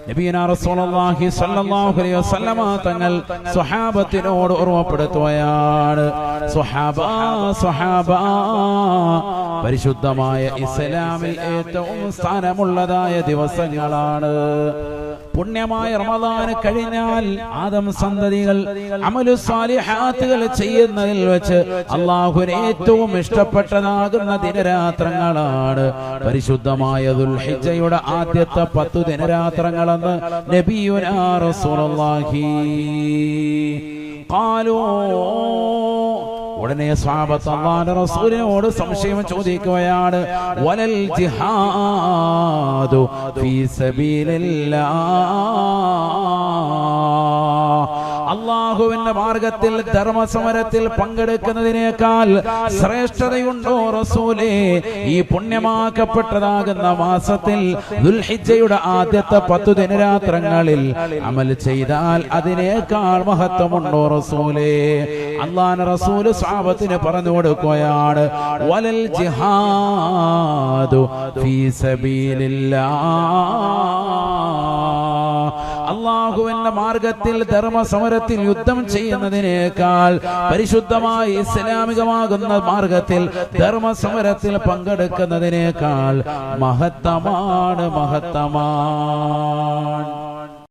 നബിയുനാ റസൂലുള്ളാഹി സ്വല്ലല്ലാഹു അലൈഹി വസല്ലമ തങ്ങൾ സ്വഹാബത്തിനോട് ഓർമ്മപ്പെടുത്തുകയാണ്, സ്വഹാബ പരിശുദ്ധമായ ഇസ്ലാമിൽ ഏറ്റവും സ്ഥാനമുള്ളതായ ദിവസങ്ങളാണ്. പുണ്യമായ റമദാൻ കഴിഞ്ഞാൽ ആദം സന്തതികൾ അമലു സാലിഹാത്തുകൾ ചെയ്യുന്നതിൽ വെച്ച് അല്ലാഹുവിന് ഏറ്റവും ഇഷ്ടപ്പെട്ടതാകുന്ന ദിനരാത്രങ്ങളാണ് പരിശുദ്ധമായ ദുൽഹിജ്ജയുടെ ആദ്യത്തെ 10 ദിനരാത്രങ്ങളെന്ന് നബിയുനാ റസൂലുള്ളാഹി ഖാലൂ. ഉടനെ സ്വഹാബത്ത് അല്ലാഹുവിന്റെ റസൂലിനോട് സംശയം ചോദിക്കുകയാണ്, വലൽ ജിഹാദു ഫീ സബീലില്ലാഹ്, അല്ലാഹുവിന്റെ മാർഗത്തിൽ ധർമ്മസമരത്തിൽ പങ്കെടുക്കുന്നതിനേക്കാൾ ശ്രേഷ്ഠതയുണ്ടോ റസൂലേ? ഈ പുണ്യമാക്കപ്പെട്ടതാകുന്ന മാസത്തിൽ ദുൽഹിജ്ജയുടെ ആദ്യത്തെ 10 ദിനരാത്രങ്ങളിൽ അമൽ ചെയ്താൽ അതിനേക്കാൾ മഹത്വമുണ്ടോ റസൂലേ? അല്ലാഹുവിന്റെ റസൂൽ സ്വഹാബത്തിന് പറഞ്ഞു കൊടുക്കുകയാണ്, വലൽ ജിഹാദു ഫീ സബീലില്ലാഹ്, അല്ലാഹുവിന്റെ മാർഗത്തിൽ ധർമ്മസമരത്തിൽ യുദ്ധം ചെയ്യുന്നതിനേക്കാൾ പരിശുദ്ധമായ ഇസ്ലാമികമാകുന്ന മാർഗത്തിൽ ധർമ്മസമരത്തിൽ പങ്കെടുക്കുന്നതിനേക്കാൾ മഹത്തമാണ്.